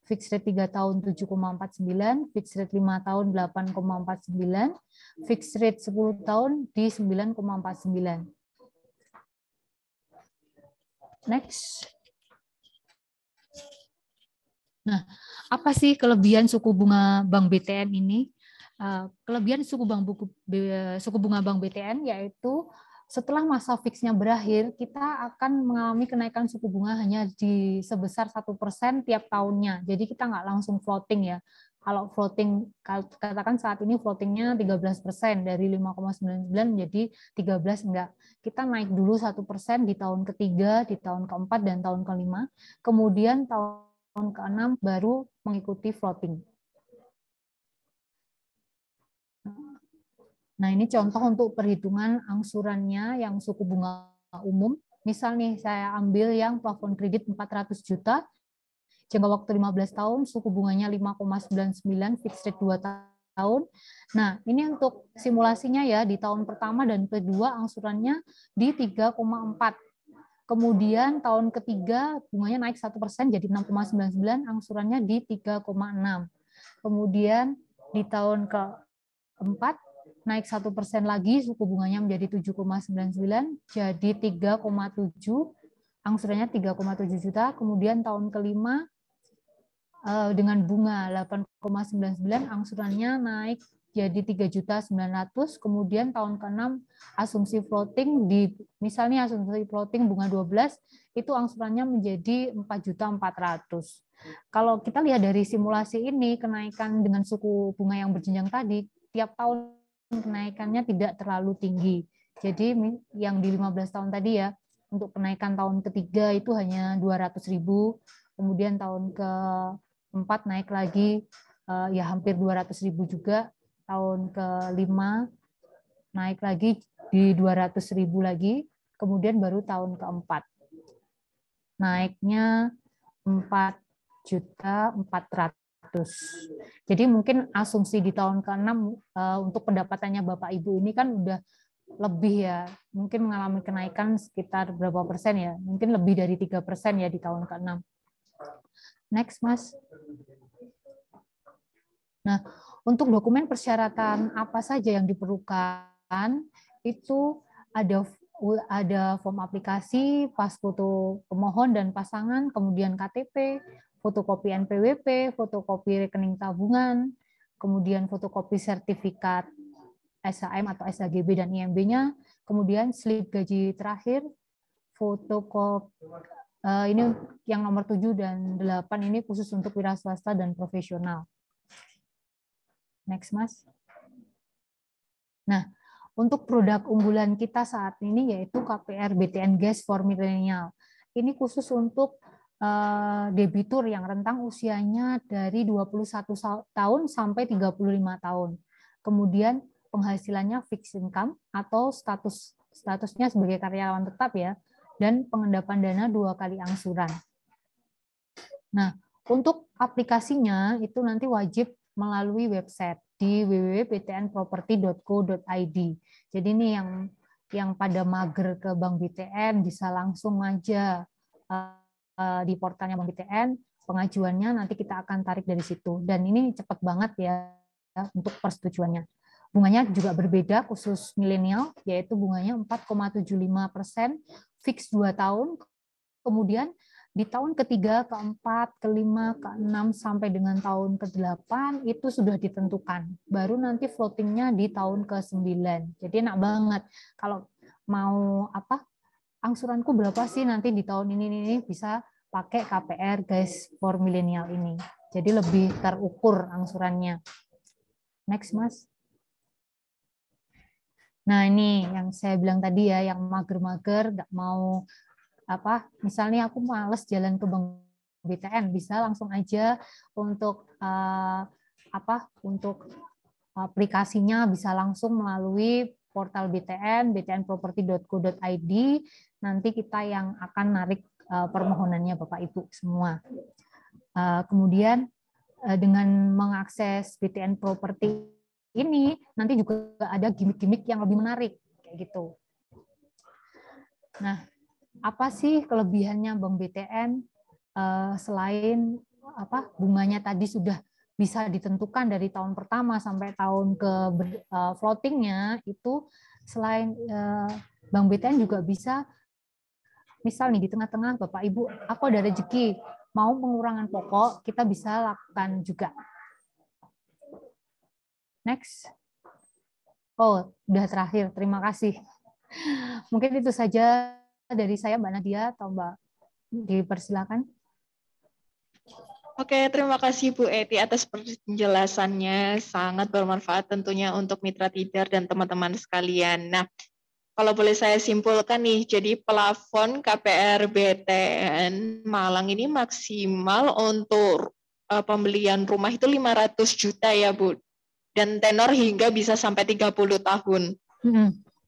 fixed rate 3 tahun 7,49, fixed rate 5 tahun 8,49, fixed rate 10 tahun di 9,49. Next. Nah, apa sih kelebihan suku bunga Bank BTN ini? Kelebihan suku bunga Bank BTN yaitu setelah masa fixnya berakhir, kita akan mengalami kenaikan suku bunga hanya di sebesar 1% tiap tahunnya. Jadi kita nggak langsung floating ya. Kalau floating, katakan saat ini floatingnya 13%, dari 5,99 menjadi 13, enggak. Kita naik dulu 1% di tahun ketiga, di tahun keempat, dan tahun kelima. Kemudian tahun ke-6 baru mengikuti floating. Nah, ini contoh untuk perhitungan angsurannya yang suku bunga umum. Misal nih, saya ambil yang plafon kredit 400 juta, jangka waktu 15 tahun, suku bunganya 5,99, fixed rate 2 tahun. Nah, ini untuk simulasinya ya, di tahun pertama dan kedua angsurannya di 3,4. Kemudian tahun ketiga bunganya naik 1% jadi 6,99, angsurannya di 3,6. Kemudian di tahun keempat naik 1% lagi, suku bunganya menjadi 7,99, jadi 3,7, angsurannya 3,7 juta. Kemudian tahun kelima dengan bunga 8,99, angsurannya naik jadi 3.900.000. Kemudian tahun ke-6 asumsi floating misalnya asumsi floating bunga 12, itu angsurannya menjadi 4.400.000. Kalau kita lihat dari simulasi ini, kenaikan dengan suku bunga yang berjenjang tadi, tiap tahun kenaikannya tidak terlalu tinggi. Jadi yang di 15 tahun tadi ya, untuk kenaikan tahun ketiga itu hanya 200.000, kemudian tahun keempat naik lagi ya hampir 200.000 juga, tahun kelima naik lagi di 200.000 lagi, kemudian baru tahun keempat naiknya 4.400.000. Jadi mungkin asumsi di tahun ke-6 untuk pendapatannya Bapak Ibu ini kan udah lebih ya, mungkin mengalami kenaikan sekitar berapa persen ya, mungkin lebih dari 3% ya di tahun ke-6. Next, Mas. Nah, untuk dokumen persyaratan apa saja yang diperlukan, itu ada form aplikasi, pas foto pemohon dan pasangan, kemudian KTP, fotokopi NPWP, fotokopi rekening tabungan, kemudian fotokopi sertifikat SHM atau SHGB dan IMB-nya, kemudian slip gaji terakhir, fotokopi ini yang nomor 7 dan 8 ini khusus untuk wira swasta dan profesional. Next, Mas. Nah, untuk produk unggulan kita saat ini yaitu KPR BTN Gas for Millennial. Ini khusus untuk debitur yang rentang usianya dari 21 tahun sampai 35 tahun. Kemudian penghasilannya fixed income atau statusnya sebagai karyawan tetap ya, dan pengendapan dana 2 kali angsuran. Nah, untuk aplikasinya itu nanti wajib melalui website di www.btnproperty.co.id. Jadi ini yang pada mager ke Bank BTN bisa langsung aja di portalnya Bank BTN, pengajuannya nanti kita akan tarik dari situ. Dan ini cepat banget ya untuk persetujuannya. Bunganya juga berbeda khusus milenial, yaitu bunganya 4,75%, fix 2 tahun, kemudian di tahun ketiga, keempat, kelima, keenam, sampai dengan tahun ke-8 itu sudah ditentukan. Baru nanti floatingnya di tahun ke-9. Jadi enak banget. Kalau mau angsuranku berapa sih nanti di tahun ini bisa pakai KPR Guys for Millennial ini. Jadi lebih terukur angsurannya. Next, Mas. Nah, ini yang saya bilang tadi ya, yang mager-mager, nggak mau misalnya aku males jalan ke Bank BTN, bisa langsung aja untuk untuk aplikasinya bisa langsung melalui portal BTN, btnproperty.co.id. Nanti kita yang akan narik permohonannya Bapak Ibu semua. Kemudian dengan mengakses BTN Property ini nanti juga ada gimmick-gimmick yang lebih menarik kayak gitu. Nah, apa sih kelebihannya Bank BTN selain bunganya tadi sudah bisa ditentukan dari tahun pertama sampai tahun ke floatingnya itu, selain Bank BTN juga bisa misal nih di tengah-tengah Bapak Ibu aku ada rezeki mau pengurangan pokok, kita bisa lakukan juga. Next. Oh, udah terakhir. Terima kasih. Mungkin itu saja dari saya, Mbak Nadia atau Mbak, dipersilakan. Oke, terima kasih Bu Eti atas penjelasannya. Sangat bermanfaat tentunya untuk mitra tidar dan teman-teman sekalian. Nah, kalau boleh saya simpulkan nih, jadi plafon KPR BTN Malang ini maksimal untuk pembelian rumah itu 500 juta ya Bu. Dan tenor hingga bisa sampai 30 tahun.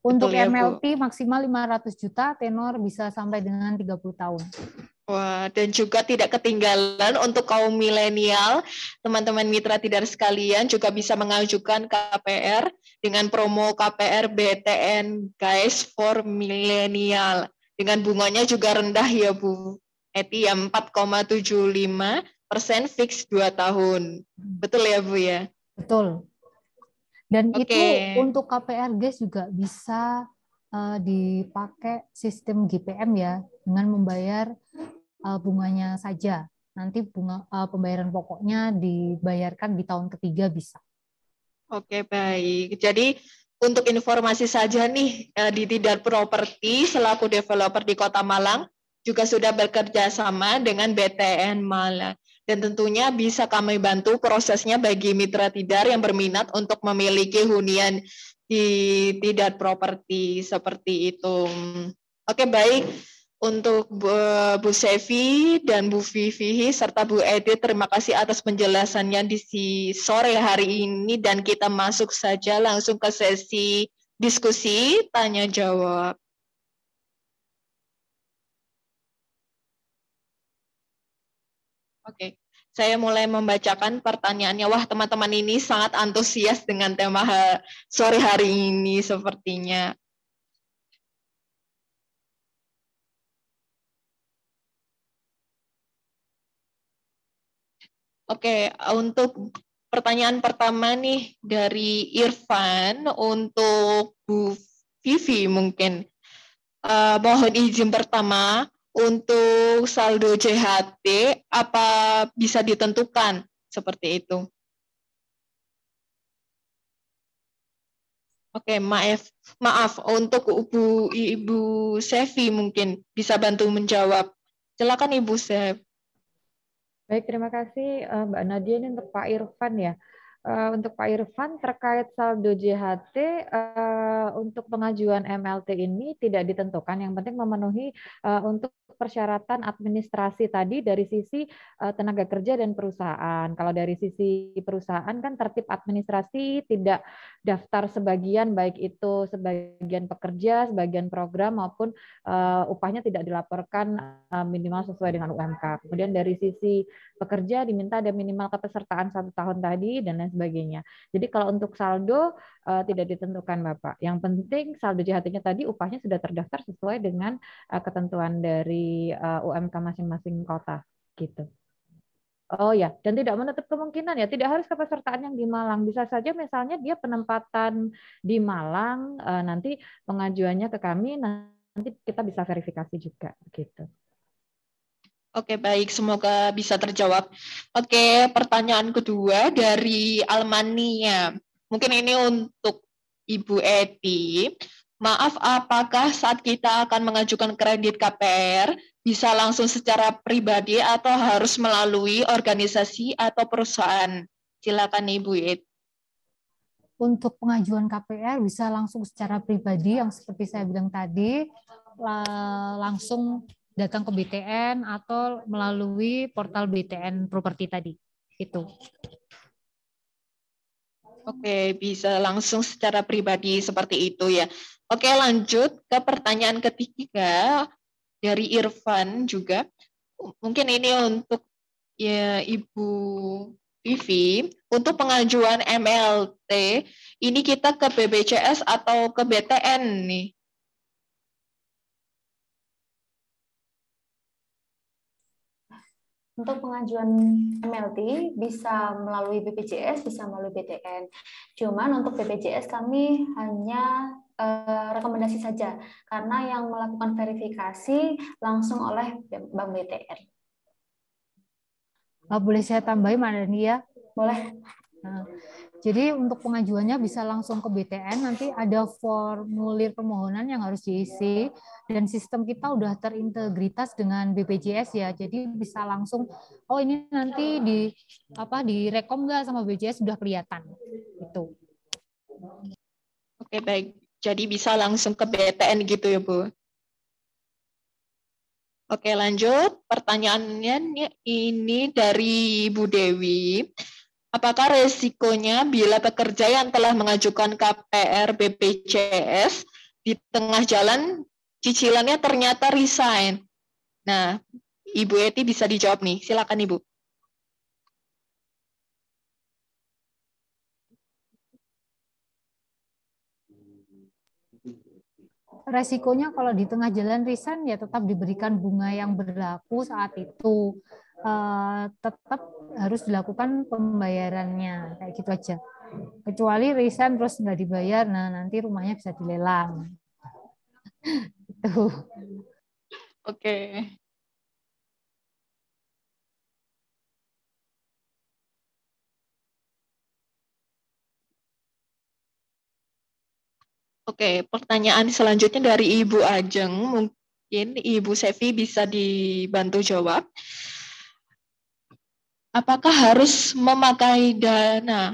Untuk ya, MLT maksimal 500 juta, tenor bisa sampai dengan 30 tahun. Wah, dan juga tidak ketinggalan untuk kaum milenial, teman-teman mitra tidar sekalian juga bisa mengajukan KPR dengan promo KPR BTN Guys for Millennial. Dengan bunganya juga rendah ya Bu Eti, 4,75% fix 2 tahun. Betul ya Bu ya? Betul. Dan itu untuk KPR Guys juga bisa dipakai sistem GPM ya, dengan membayar bunganya saja. Nanti bunga pembayaran pokoknya dibayarkan di tahun ketiga bisa. Oke, baik. Jadi untuk informasi saja nih, di Tidar Properti selaku developer di Kota Malang juga sudah bekerja sama dengan BTN Malang. Dan tentunya bisa kami bantu prosesnya bagi mitra tidar yang berminat untuk memiliki hunian di Tidar Properti seperti itu. Oke, baik. Untuk Bu Sevi dan Bu Vivi serta Bu Edith, terima kasih atas penjelasannya di sore hari ini, dan kita masuk saja langsung ke sesi diskusi tanya jawab. Oke. Saya mulai membacakan pertanyaannya. Wah, teman-teman ini sangat antusias dengan tema sore hari ini sepertinya. Oke, untuk pertanyaan pertama nih dari Irfan untuk Bu Vivi mungkin. Mohon izin pertama, untuk saldo JHT apa bisa ditentukan seperti itu? Oke, maaf untuk Ibu Sevi mungkin bisa bantu menjawab. Silakan Ibu Sev. Baik, terima kasih Mbak Nadia. Ini untuk Pak Irfan ya. Untuk Pak Irfan terkait saldo JHT untuk pengajuan MLT ini tidak ditentukan. Yang penting memenuhi untuk persyaratan administrasi tadi dari sisi tenaga kerja dan perusahaan. Kalau dari sisi perusahaan kan tertib administrasi tidak daftar sebagian, baik itu sebagian pekerja, sebagian program maupun upahnya tidak dilaporkan minimal sesuai dengan UMK. Kemudian dari sisi pekerja diminta ada minimal kepesertaan 1 tahun tadi dan lain sebagainya. Jadi kalau untuk saldo tidak ditentukan Bapak. Yang penting saldo JHT-nya tadi upahnya sudah terdaftar sesuai dengan ketentuan dari UMK masing-masing kota gitu. Oh ya, dan tidak menutup kemungkinan ya, tidak harus kepesertaan yang di Malang. Bisa saja misalnya dia penempatan di Malang, nanti pengajuannya ke kami, nanti kita bisa verifikasi juga gitu. Oke, baik. Semoga bisa terjawab. Oke, pertanyaan kedua dari Almania. Mungkin ini untuk Ibu Eti. Maaf, apakah saat kita akan mengajukan kredit KPR bisa langsung secara pribadi atau harus melalui organisasi atau perusahaan? Silakan Ibu Eti. Untuk pengajuan KPR bisa langsung secara pribadi yang seperti saya bilang tadi, langsung datang ke BTN atau melalui portal BTN Properti tadi. Itu. Oke, bisa langsung secara pribadi seperti itu ya. Oke, lanjut ke pertanyaan ketiga dari Irfan juga. Mungkin ini untuk ya, Ibu Vivi. Untuk pengajuan MLT, ini kita ke BPJS atau ke BTN nih? Untuk pengajuan MLT bisa melalui BPJS, bisa melalui BTN. Cuman untuk BPJS kami hanya rekomendasi saja, karena yang melakukan verifikasi langsung oleh Bank BTN. Boleh saya tambahin, Mbak Dania? Boleh. Nah, jadi untuk pengajuannya bisa langsung ke BTN, nanti ada formulir permohonan yang harus diisi, dan sistem kita udah terintegritas dengan BPJS ya, jadi bisa langsung, oh ini nanti direkom nggak sama BPJS, sudah kelihatan. Itu. Oke, baik. Jadi bisa langsung ke BTN gitu ya, Bu? Oke, lanjut. Pertanyaannya ini dari Bu Dewi. Apakah resikonya bila pekerja yang telah mengajukan KPR BPJS di tengah jalan cicilannya ternyata resign? Nah, Ibu Eti bisa dijawab nih. Silakan Ibu. Resikonya kalau di tengah jalan resign ya tetap diberikan bunga yang berlaku saat itu. Tetap harus dilakukan pembayarannya, kayak gitu aja. Kecuali resign terus nggak dibayar, nah nanti rumahnya bisa dilelang. Itu. Oke. Oke, pertanyaan selanjutnya dari Ibu Ajeng. Mungkin Ibu Sevi bisa dibantu jawab. Apakah harus memakai dana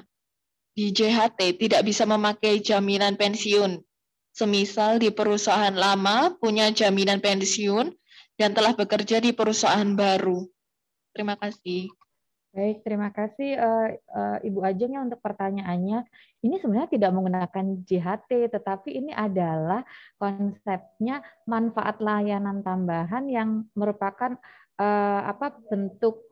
di JHT, tidak bisa memakai jaminan pensiun? Semisal di perusahaan lama punya jaminan pensiun dan telah bekerja di perusahaan baru. Terima kasih. Baik, terima kasih Ibu Ajeng ya untuk pertanyaannya. Ini sebenarnya tidak menggunakan JHT, tetapi ini adalah konsepnya manfaat layanan tambahan yang merupakan bentuk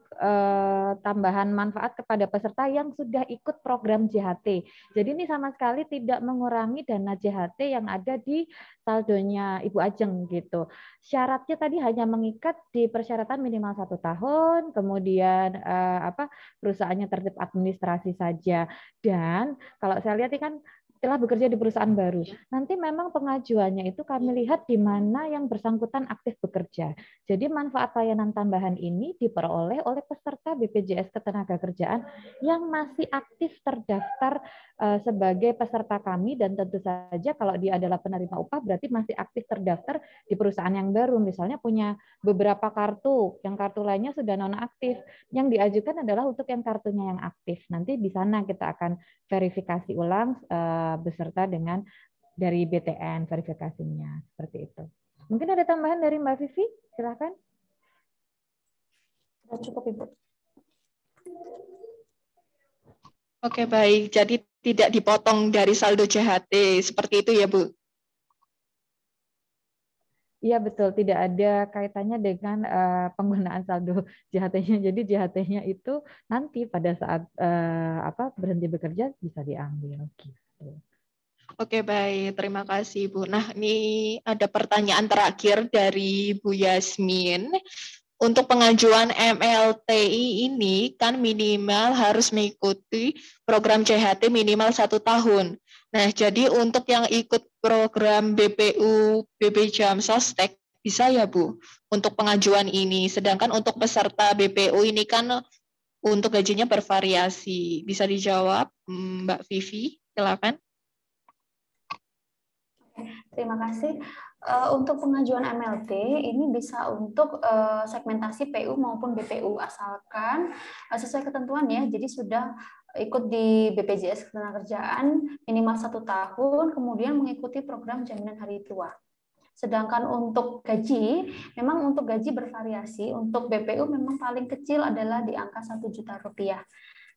tambahan manfaat kepada peserta yang sudah ikut program JHT. Jadi ini sama sekali tidak mengurangi dana JHT yang ada di saldonya Ibu Ajeng gitu. Syaratnya tadi hanya mengikat di persyaratan minimal 1 tahun, kemudian perusahaannya tertib administrasi saja. Dan kalau saya lihat ini kan telah bekerja di perusahaan baru. Nanti memang pengajuannya itu kami lihat di mana yang bersangkutan aktif bekerja. Jadi manfaat layanan tambahan ini diperoleh oleh peserta BPJS Ketenagakerjaan yang masih aktif terdaftar sebagai peserta kami, dan tentu saja kalau dia adalah penerima upah berarti masih aktif terdaftar di perusahaan yang baru. Misalnya punya beberapa kartu, yang kartu lainnya sudah nonaktif. Yang diajukan adalah untuk yang kartunya yang aktif. Nanti di sana kita akan verifikasi ulang beserta dengan dari BTN verifikasinya, seperti itu. Mungkin ada tambahan dari Mbak Vivi, silakan. Sudah cukup, Ibu. Oke, baik. Jadi tidak dipotong dari saldo JHT, seperti itu ya, Bu? Iya, betul. Tidak ada kaitannya dengan penggunaan saldo JHT-nya. Jadi JHT-nya itu nanti pada saat berhenti bekerja bisa diambil. Gitu. Oke, baik. Terima kasih, Bu. Nah, ini ada pertanyaan terakhir dari Bu Yasmin. Untuk pengajuan MLTI ini kan minimal harus mengikuti program CHT minimal 1 tahun. Nah, jadi untuk yang ikut program BPU BB Jam Sostek bisa ya, Bu, untuk pengajuan ini. Sedangkan untuk peserta BPU ini kan untuk gajinya bervariasi. Bisa dijawab, Mbak Vivi? Silakan. Terima kasih. Untuk pengajuan MLT ini bisa untuk segmentasi PU maupun BPU asalkan sesuai ketentuan ya. Jadi sudah ikut di BPJS Ketenagakerjaan minimal 1 tahun, kemudian mengikuti program jaminan hari tua. Sedangkan untuk gaji, memang untuk gaji bervariasi. Untuk BPU memang paling kecil adalah di angka 1 juta rupiah.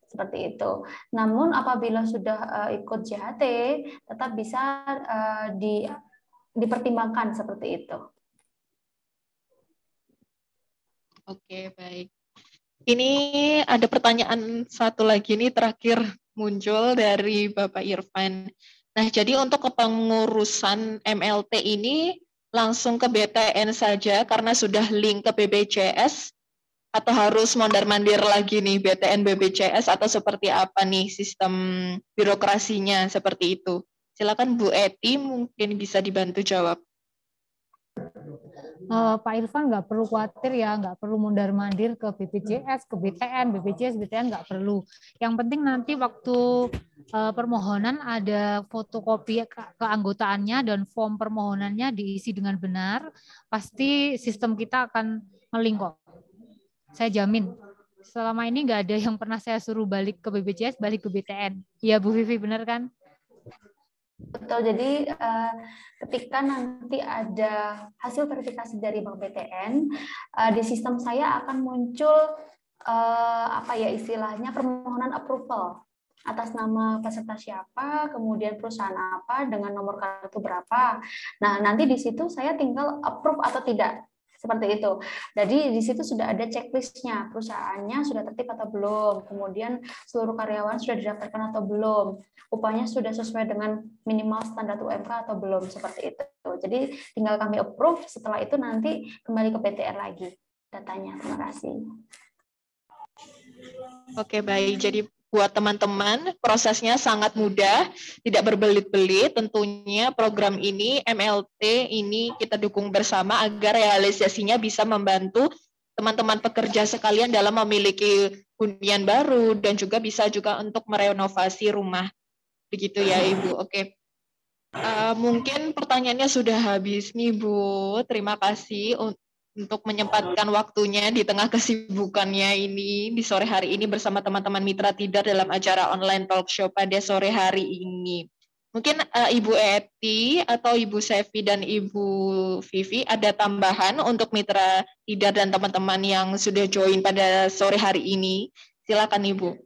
Seperti itu. Namun apabila sudah ikut JHT, tetap bisa dipertimbangkan seperti itu. Oke, baik. Ini ada pertanyaan satu lagi nih terakhir muncul dari Bapak Irfan. Nah, jadi untuk kepengurusan MLT ini langsung ke BTN saja karena sudah link ke BPJS, atau harus mondar-mandir lagi nih BTN BPJS, atau seperti apa nih sistem birokrasinya seperti itu? Silakan Bu Eti, mungkin bisa dibantu jawab. Pak Irfan nggak perlu khawatir ya, nggak perlu mondar-mandir ke BPJS, ke BTN, BPJS, BTN nggak perlu. Yang penting nanti waktu permohonan ada fotokopi keanggotaannya dan form permohonannya diisi dengan benar, pasti sistem kita akan nge-link kok. Saya jamin. Selama ini nggak ada yang pernah saya suruh balik ke BPJS, balik ke BTN. Iya Bu Vivi, benar kan? Betul, jadi ketika nanti ada hasil verifikasi dari Bank BTN, di sistem saya akan muncul istilahnya permohonan approval atas nama peserta siapa, kemudian perusahaan apa, dengan nomor kartu berapa. Nah, nanti di situ saya tinggal approve atau tidak. Seperti itu. Jadi di situ sudah ada checklistnya, perusahaannya sudah tertib atau belum, kemudian seluruh karyawan sudah didaftarkan atau belum, upahnya sudah sesuai dengan minimal standar UMK atau belum, seperti itu. Jadi tinggal kami approve, setelah itu nanti kembali ke BTN lagi datanya. Terima kasih. Oke, baik. Jadi buat teman-teman, prosesnya sangat mudah, tidak berbelit-belit. Tentunya program ini, MLT ini kita dukung bersama agar realisasinya bisa membantu teman-teman pekerja sekalian dalam memiliki hunian baru dan juga bisa juga untuk merenovasi rumah. Begitu ya, Ibu. Oke. Mungkin pertanyaannya sudah habis nih, Bu. Terima kasih untuk menyempatkan waktunya di tengah kesibukannya ini di sore hari ini bersama teman-teman Mitra Tidar dalam acara online talk show pada sore hari ini. Mungkin Ibu Eti atau Ibu Sevi dan Ibu Vivi ada tambahan untuk Mitra Tidar dan teman-teman yang sudah join pada sore hari ini. Silakan Ibu.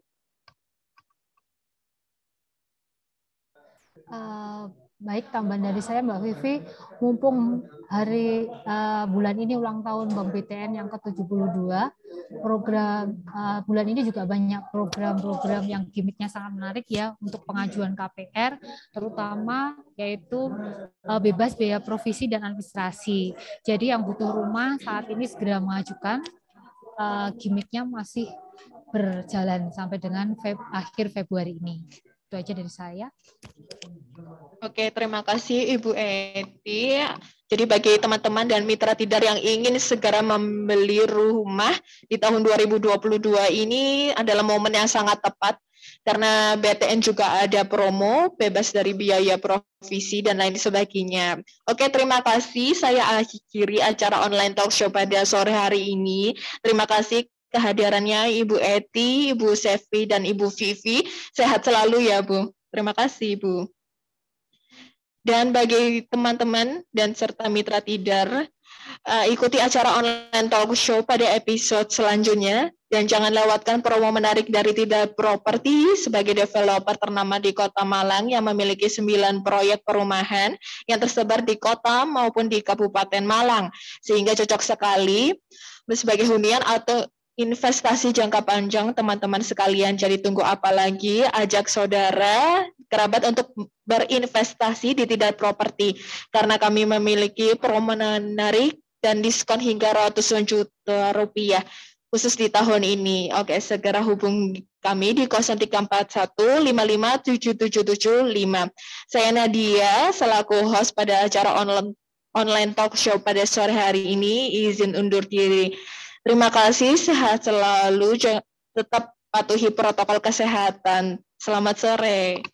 Baik, tambahan dari saya Mbak Vivi, mumpung hari bulan ini ulang tahun Bank BTN yang ke-72, program bulan ini juga banyak program-program yang gimmicknya sangat menarik ya untuk pengajuan KPR, terutama yaitu bebas biaya provisi dan administrasi. Jadi yang butuh rumah saat ini segera mengajukan, gimmicknya masih berjalan sampai dengan akhir Februari ini. Itu aja dari saya. Oke, terima kasih Ibu Eti. Jadi bagi teman-teman dan mitra Tidar yang ingin segera membeli rumah di tahun 2022 ini adalah momen yang sangat tepat karena BTN juga ada promo bebas dari biaya provisi dan lain sebagainya. Oke, terima kasih. Saya akhiri acara online talk show pada sore hari ini. Terima kasih kehadirannya Ibu Eti, Ibu Sefi, dan Ibu Vivi. Sehat selalu ya, Bu. Terima kasih, Bu. Dan bagi teman-teman dan serta mitra Tidar, ikuti acara online talk show pada episode selanjutnya. Dan jangan lewatkan promo menarik dari Tidar Property sebagai developer ternama di Kota Malang yang memiliki 9 proyek perumahan yang tersebar di kota maupun di Kabupaten Malang. Sehingga cocok sekali sebagai hunian atau investasi jangka panjang teman-teman sekalian. Jadi tunggu apa lagi, ajak saudara, kerabat untuk berinvestasi di Tidar Property karena kami memiliki promo menarik dan diskon hingga ratusan juta rupiah khusus di tahun ini. Oke, segera hubungi kami di 0341 557775. Saya Nadia selaku host pada acara online talk show pada sore hari ini izin undur diri. Terima kasih, sehat selalu, tetap patuhi protokol kesehatan. Selamat sore.